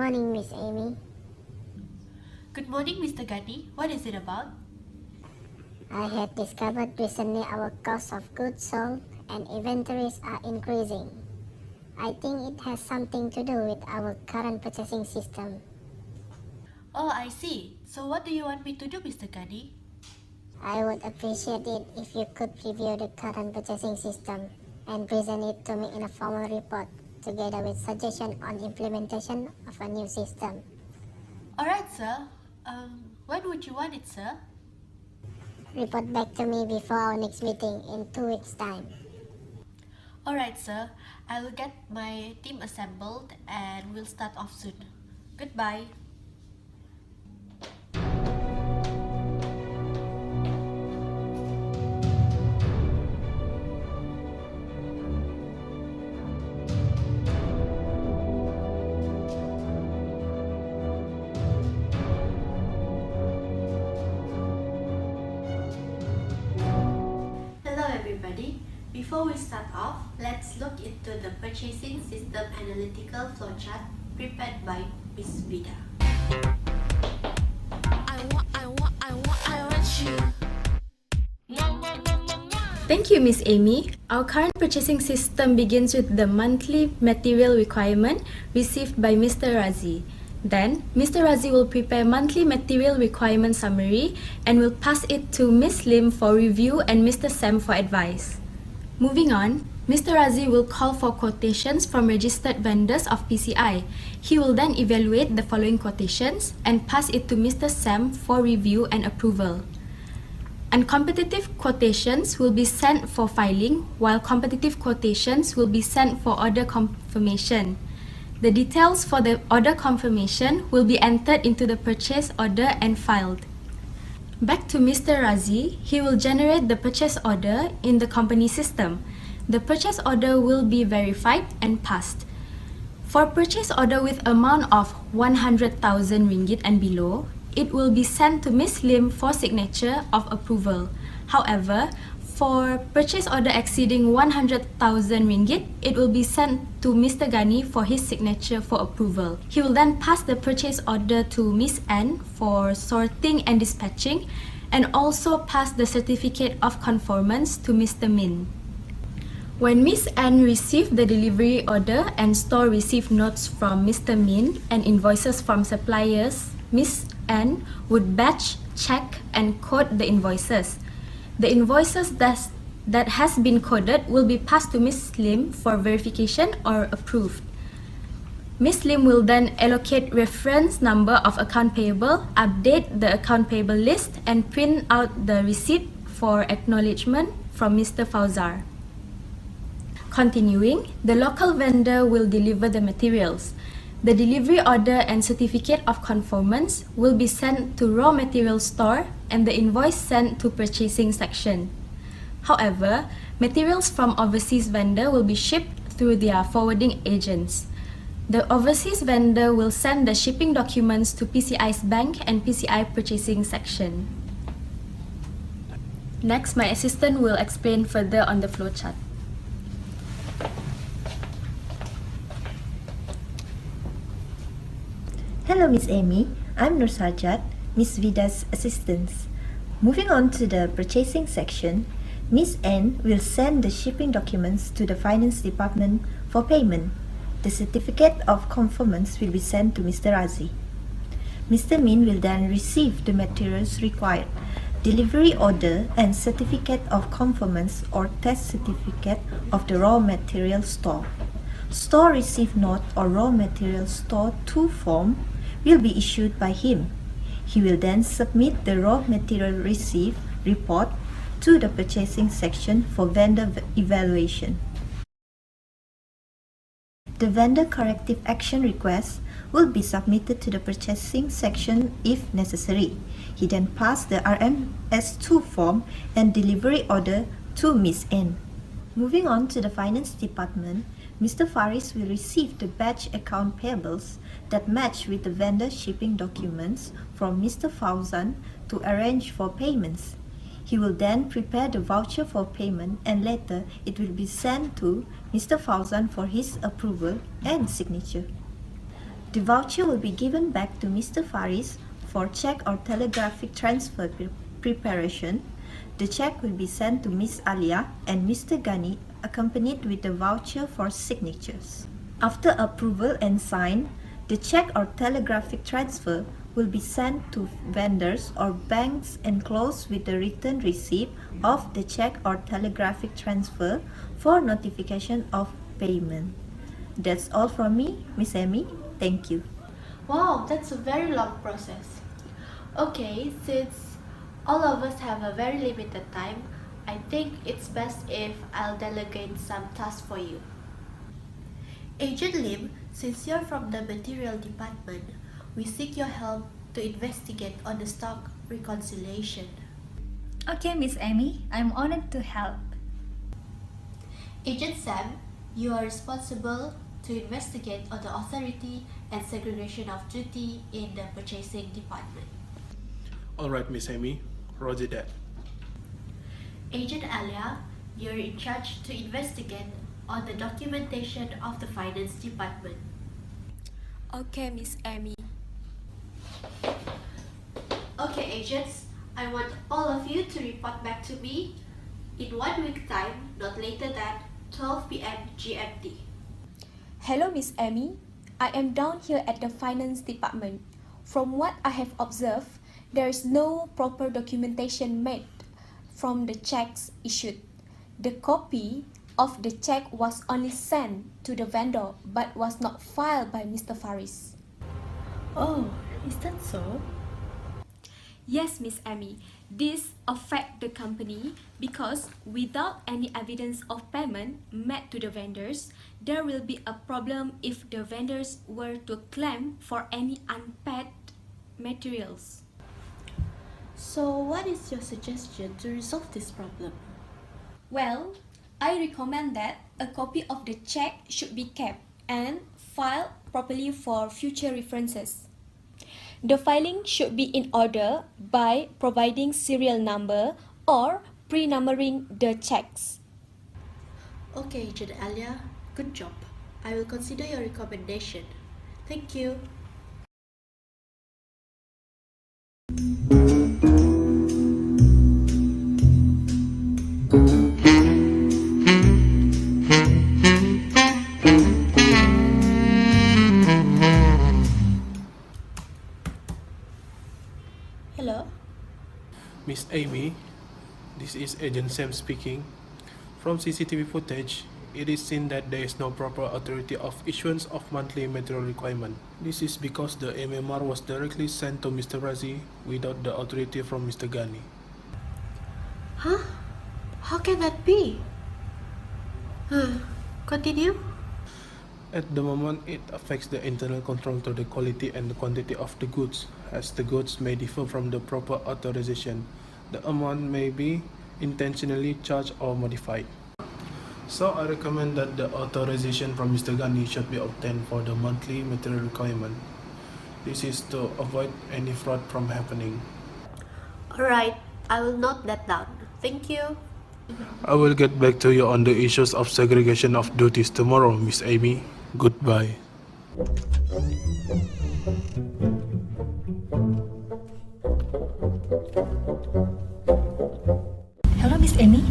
morning, Miss Amy. Good morning, Mr. Gandhi. What is it about? I had discovered recently our cost of goods sold and inventories are increasing. I think it has something to do with our current purchasing system. Oh, I see. So what do you want me to do, Mr. Gandhi? I would appreciate it if you could review the current purchasing system and present it to me in a formal report, together with suggestions on implementation of a new system. Alright, sir. When would you want it, sir? Report back to me before our next meeting in 2 weeks' time. Alright, sir. I will get my team assembled and we'll start off soon. Goodbye. Hello everybody. Before we start off, let's look into the purchasing system analytical flowchart prepared by Ms. Vida. Thank you, Miss Amy. Our current purchasing system begins with the monthly material requirement received by Mr. Razi. Then, Mr. Razi will prepare monthly material requirement summary and will pass it to Ms. Lim for review and Mr. Sam for advice. Moving on, Mr. Razi will call for quotations from registered vendors of PCI. He will then evaluate the following quotations and pass it to Mr. Sam for review and approval. Uncompetitive quotations will be sent for filing, while competitive quotations will be sent for order confirmation. The details for the order confirmation will be entered into the purchase order and filed. Back to Mr. Razi, he will generate the purchase order in the company system. The purchase order will be verified and passed. For purchase order with amount of 100,000 ringgit and below, it will be sent to Ms. Lim for signature of approval. However, for purchase order exceeding 100,000 ringgit, it will be sent to Mr. Gani for his signature for approval. He will then pass the purchase order to Ms. N for sorting and dispatching, and also pass the certificate of conformance to Mr. Min. When Ms. N received the delivery order and store receipt notes from Mr. Min and invoices from suppliers, Ms. N would batch, check, and code the invoices. The invoices that has been coded will be passed to Ms. Lim for verification or approved. Ms. Lim will then allocate reference number of account payable, update the account payable list, and print out the receipt for acknowledgement from Mr. Fauzar. Continuing, the local vendor will deliver the materials. The delivery order and certificate of conformance will be sent to raw material store and the invoice sent to purchasing section. However, materials from overseas vendor will be shipped through their forwarding agents. The overseas vendor will send the shipping documents to PCI's bank and PCI purchasing section. Next, my assistant will explain further on the flowchart. Hello, Miss Amy. I'm Nur Sajat, Miss Vida's assistant. Moving on to the purchasing section, Miss N will send the shipping documents to the finance department for payment. The certificate of conformance will be sent to Mr. Razi. Mr. Min will then receive the materials required, delivery order and certificate of conformance or test certificate of the raw material store. Store receipt note or raw material store 2 form will be issued by him. He will then submit the raw material receipt report to the purchasing section for vendor evaluation. The vendor corrective action request will be submitted to the purchasing section if necessary. He then passed the RMS2 form and delivery order to Ms. N. Moving on to the finance department, Mr. Faris will receive the batch account payables that match with the vendor shipping documents from Mr. Fauzan to arrange for payments. He will then prepare the voucher for payment and later it will be sent to Mr. Fauzan for his approval and signature. The voucher will be given back to Mr. Faris for check or telegraphic transfer preparation. The check will be sent to Miss Alia and Mr. Ghani accompanied with the voucher for signatures. After approval and sign, the check or telegraphic transfer will be sent to vendors or banks enclosed with the written receipt of the check or telegraphic transfer for notification of payment. That's all from me, Miss Amy. Thank you. Wow, that's a very long process. Okay, since all of us have a very limited time, I think it's best if I'll delegate some tasks for you. Agent Lim, since you're from the material department, we seek your help to investigate on the stock reconciliation. Okay, Miss Amy, I'm honored to help. Agent Sam, you are responsible to investigate on the authority and segregation of duty in the purchasing department. Alright, Miss Amy. Roger that. Agent Alia, you're in charge to investigate on the documentation of the finance department. Okay, Miss Amy. Okay, agents, I want all of you to report back to me in 1 week time, not later than 12 p.m. GMT. Hello, Miss Amy. I am down here at the finance department. From what I have observed, there is no proper documentation made from the checks issued. The copy of the check was only sent to the vendor but was not filed by Mr. Faris. Oh, is that so? Yes, Miss Amy. This affects the company because without any evidence of payment made to the vendors, there will be a problem if the vendors were to claim for any unpaid materials. So, what is your suggestion to resolve this problem? Well, I recommend that a copy of the check should be kept and filed properly for future references. The filing should be in order by providing serial number or pre-numbering the checks. Okay, Agent Alia, good job. I will consider your recommendation. Thank you. Hello? Miss Amy, this is Agent Sam speaking. From CCTV footage, it is seen that there is no proper authority of issuance of monthly material requirement. This is because the MMR was directly sent to Mr. Razi without the authority from Mr. Ghani. Huh? How can that be? Continue? At the moment, it affects the internal control to the quality and the quantity of the goods, as the goods may differ from the proper authorization. The amount may be intentionally charged or modified. So I recommend that the authorization from Mr. Ghani should be obtained for the monthly material requirement. This is to avoid any fraud from happening. Alright, I will note that down. Thank you. I will get back to you on the issues of segregation of duties tomorrow, Miss Amy. Goodbye. Hello, Miss Amy.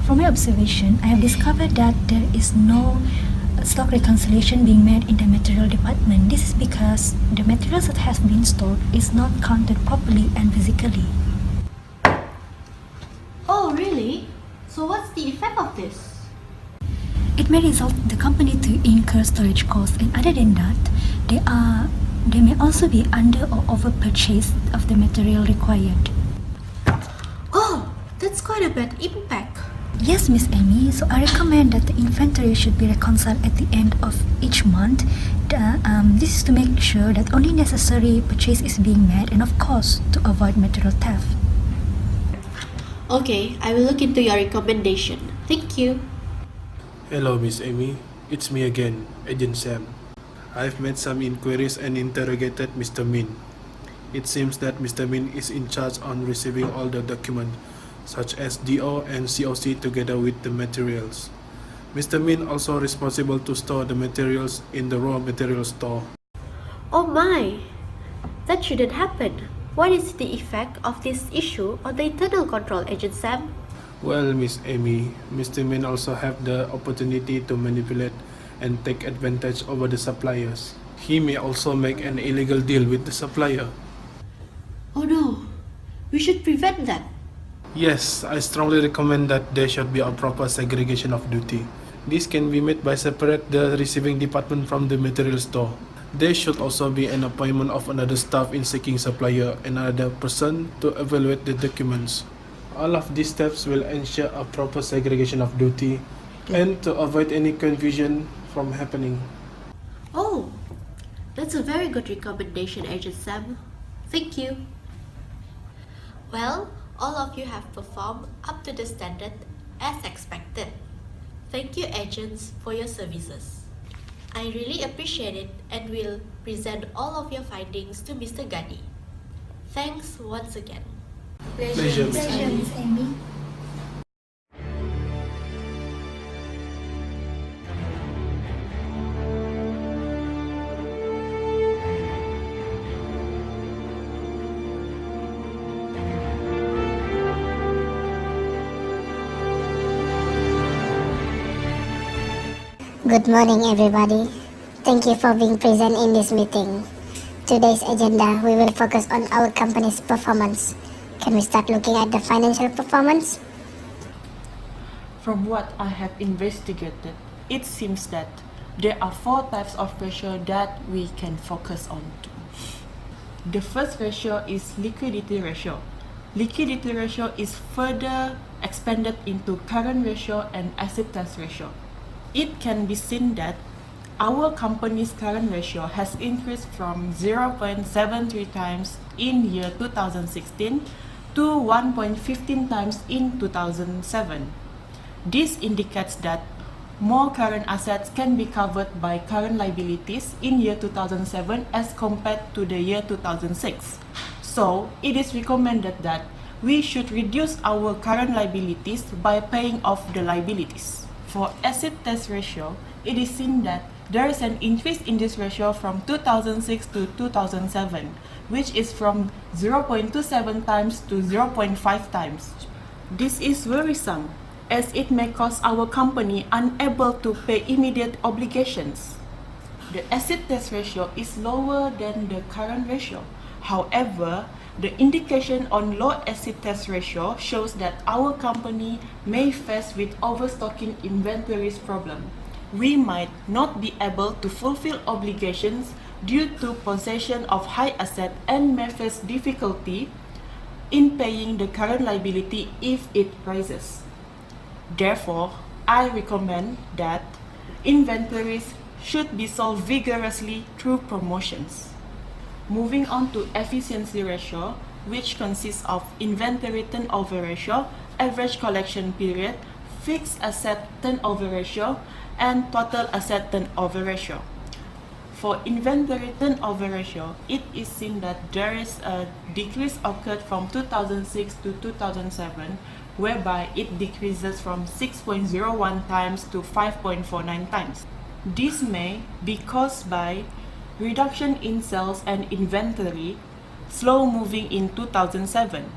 From my observation, I have discovered that there is no stock reconciliation being made in the material department. This is because the materials that has been stored is not counted properly and physically. Oh, really? So what's the effect of this? It may result the company to incur storage costs, and other than that, they may also be under or over purchase of the material required. Oh, that's quite a bad impact. Yes, Miss Amy. So I recommend that the inventory should be reconciled at the end of each month. This is to make sure that only necessary purchase is being made, and of course, to avoid material theft. Okay, I will look into your recommendation. Thank you. Hello, Miss Amy. It's me again, Agent Sam. I've made some inquiries and interrogated Mr. Min. It seems that Mr. Min is in charge on receiving all the documents, such as DO and COC together with the materials. Mr. Min also responsible to store the materials in the raw material store. Oh my! That shouldn't happen. What is the effect of this issue on the internal control, Agent Sam? Well, Miss Amy, Mr. Min also have the opportunity to manipulate and take advantage over the suppliers. He may also make an illegal deal with the supplier. Oh no! We should prevent that. Yes, I strongly recommend that there should be a proper segregation of duty. This can be made by separate the receiving department from the material store. There should also be an appointment of another staff in seeking supplier and another person to evaluate the documents. All of these steps will ensure a proper segregation of duty and to avoid any confusion from happening. Oh, that's a very good recommendation, Agent Sam. Thank you. Well, all of you have performed up to the standard as expected. Thank you, agents, for your services. I really appreciate it and will present all of your findings to Mr. Gadi. Thanks once again. Pleasure, Miss Pleasure, Amy. Miss Amy. Good morning, everybody. Thank you for being present in this meeting. Today's agenda, we will focus on our company's performance. Can we start looking at the financial performance? From what I have investigated, it seems that there are 4 types of ratio that we can focus on. The first ratio is liquidity ratio. Liquidity ratio is further expanded into current ratio and asset test ratio. It can be seen that our company's current ratio has increased from 0.73 times in year 2016 to 1.15 times in 2007. This indicates that more current assets can be covered by current liabilities in year 2007 as compared to the year 2006. So, it is recommended that we should reduce our current liabilities by paying off the liabilities. For asset test ratio, it is seen that there is an increase in this ratio from 2006 to 2007, which is from 0.27 times to 0.5 times. This is worrisome, as it may cause our company unable to pay immediate obligations. The asset test ratio is lower than the current ratio. However, the indication on low asset test ratio shows that our company may face with overstocking inventories problem. We might not be able to fulfill obligations due to possession of high asset and may face difficulty in paying the current liability if it rises. Therefore, I recommend that inventories should be sold vigorously through promotions. Moving on to efficiency ratio, which consists of inventory turnover ratio, average collection period, fixed asset turnover ratio, and total asset turnover ratio. For inventory turnover ratio, it is seen that there is a decrease occurred from 2006 to 2007, whereby it decreases from 6.01 times to 5.49 times. This may be caused by reduction in sales and inventory, slow moving in 2007.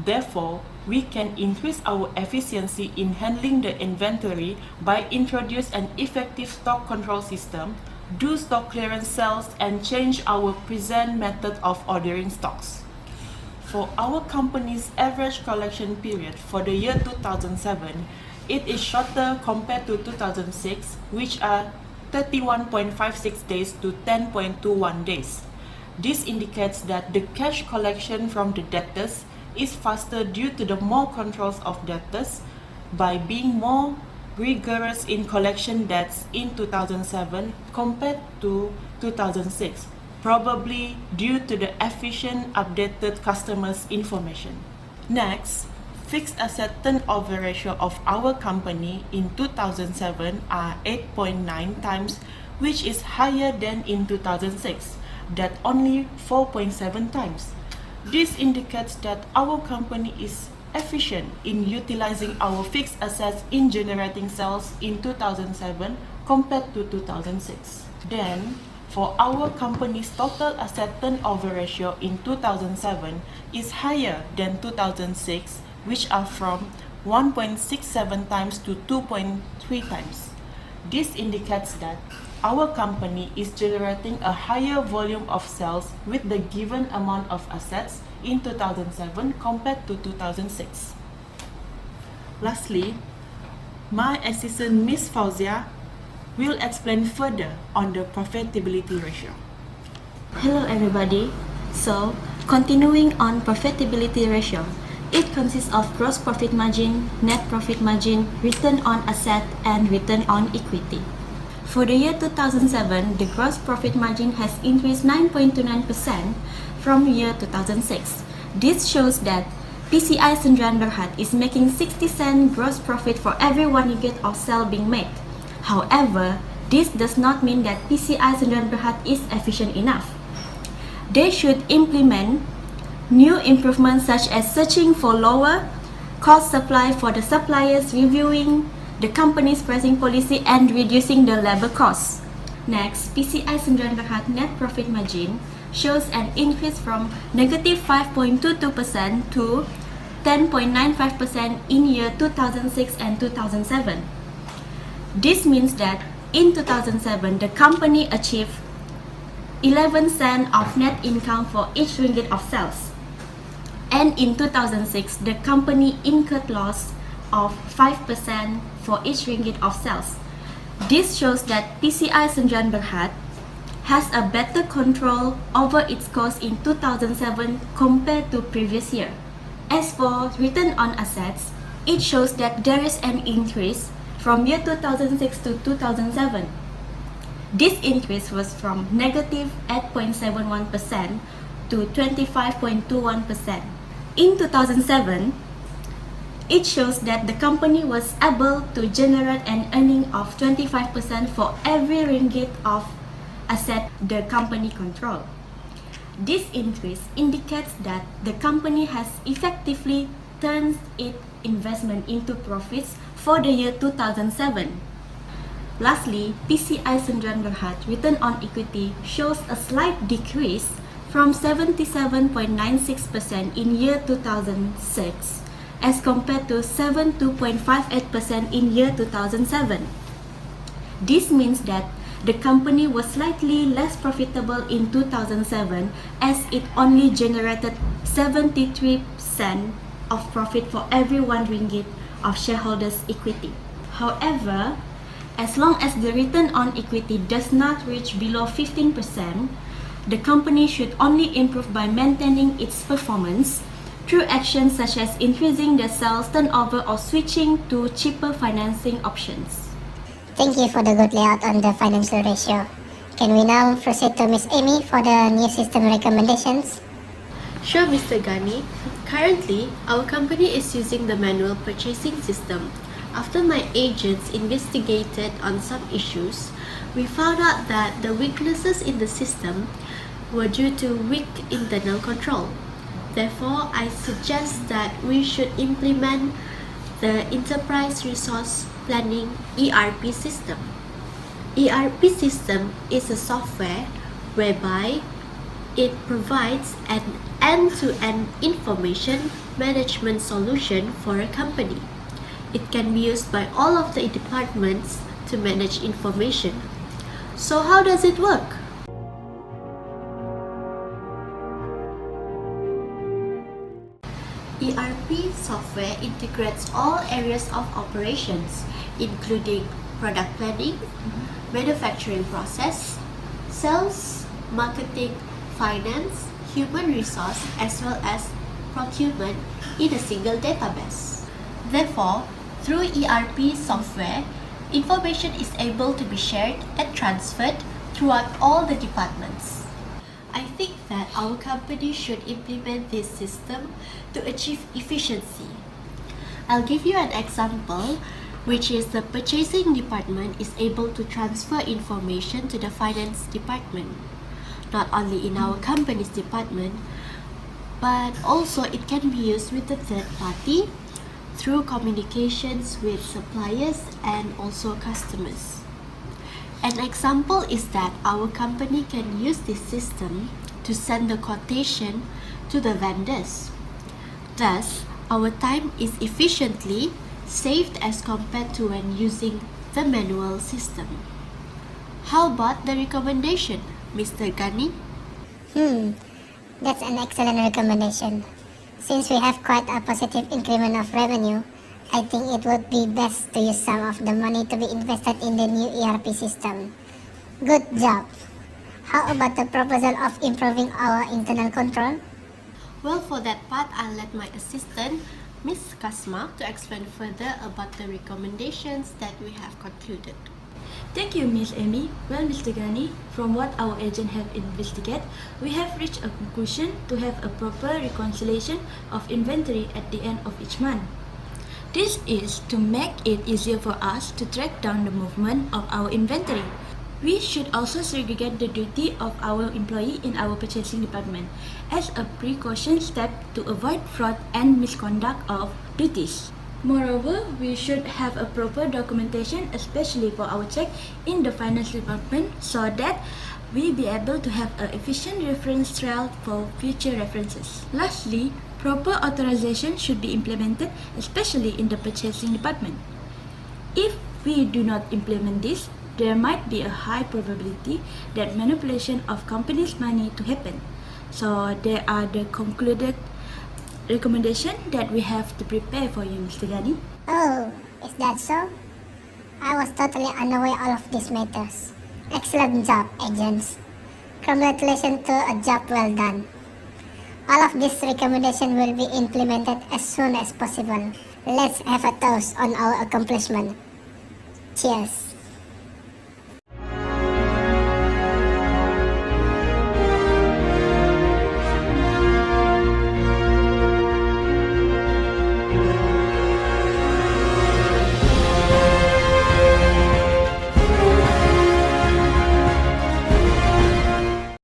Therefore, we can increase our efficiency in handling the inventory by introduce an effective stock control system, do stock clearance sales, and change our present method of ordering stocks. For our company's average collection period for the year 2007, it is shorter compared to 2006, which are 31.56 days to 10.21 days. This indicates that the cash collection from the debtors is faster due to the more controls of debtors by being more rigorous in collection debts in 2007 compared to 2006, probably due to the efficient updated customers' information. Next, fixed asset turnover ratio of our company in 2007 are 8.9 times, which is higher than in 2006, that only 4.7 times. This indicates that our company is efficient in utilizing our fixed assets in generating sales in 2007 compared to 2006. Then, for our company's total asset turnover ratio in 2007 is higher than 2006, which are from 1.67 times to 2.3 times. This indicates that our company is generating a higher volume of sales with the given amount of assets in 2007 compared to 2006. Lastly, my assistant Ms. Fauzia will explain further on the profitability ratio. Hello everybody. So, continuing on profitability ratio, it consists of gross profit margin, net profit margin, return on asset, and return on equity. For the year 2007, the gross profit margin has increased 9.29% from year 2006. This shows that PCI Sdn Bhd is making 60 cent gross profit for every 1 ringgit of sale being made. However, this does not mean that PCI Sdn Bhd is efficient enough. They should implement new improvements such as searching for lower cost supply for the suppliers, reviewing the company's pricing policy, and reducing the labor costs. Next, PCI Sdn Bhd net profit margin shows an increase from negative 5.22% to 10.95% in year 2006 and 2007. This means that in 2007, the company achieved 11 cents of net income for each ringgit of sales. And in 2006, the company incurred loss of 5% for each ringgit of sales. This shows that PCI Sdn Bhd has a better control over its costs in 2007 compared to previous year. As for return on assets, it shows that there is an increase from year 2006 to 2007. This increase was from negative 8.71% to 25.21%. In 2007, it shows that the company was able to generate an earning of 25% for every ringgit of asset the company control. This increase indicates that the company has effectively turned its investment into profits for the year 2007. Lastly, PCI Sdn Bhd return on equity shows a slight decrease from 77.96% in year 2006 as compared to 72.58% in year 2007. This means that the company was slightly less profitable in 2007 as it only generated 73 cents of profit for every 1 ringgit of shareholders' equity. However, as long as the return on equity does not reach below 15%, the company should only improve by maintaining its performance through actions such as increasing the sales turnover or switching to cheaper financing options. Thank you for the good layout on the financial ratio. Can we now proceed to Miss Amy for the new system recommendations? Sure, Mr. Gani. Currently, our company is using the manual purchasing system. After my agents investigated on some issues, we found out that the weaknesses in the system were due to weak internal control. Therefore, I suggest that we should implement the Enterprise Resource Planning ERP system. ERP system is a software whereby it provides an end-to-end information management solution for a company. It can be used by all of the departments to manage information. So how does it work? ERP software integrates all areas of operations, including product planning, manufacturing process, sales, marketing, finance, human resource, as well as procurement in a single database. Therefore, through ERP software, information is able to be shared and transferred throughout all the departments. I think that our company should implement this system to achieve efficiency. I'll give you an example, which is the purchasing department is able to transfer information to the finance department, not only in our company's department, but also it can be used with the third party through communications with suppliers and also customers. An example is that our company can use this system to send the quotation to the vendors. Thus, our time is efficiently saved as compared to when using the manual system. How about the recommendation, Mr. Gani? That's an excellent recommendation. Since we have quite a positive increment of revenue, I think it would be best to use some of the money to be invested in the new ERP system. Good job. How about the proposal of improving our internal control? Well, for that part, I'll let my assistant, Miss Kasma, to explain further about the recommendations that we have concluded. Thank you, Miss Amy. Well, Mr. Gani, from what our agent have investigated, we have reached a conclusion to have a proper reconciliation of inventory at the end of each month. This is to make it easier for us to track down the movement of our inventory. We should also segregate the duty of our employee in our purchasing department as a precaution step to avoid fraud and misconduct of duties. Moreover, we should have a proper documentation, especially for our check in the finance department, so that we be able to have an efficient reference trail for future references. Lastly, proper authorization should be implemented, especially in the purchasing department. If we do not implement this, there might be a high probability that manipulation of company's money to happen. So there are the concluded recommendation that we have to prepare for you, Mr. Gani. Oh, is that so? I was totally unaware of these matters. Excellent job, agents. Congratulations to a job well done. All of these recommendations will be implemented as soon as possible. Let's have a toast on our accomplishment. Cheers.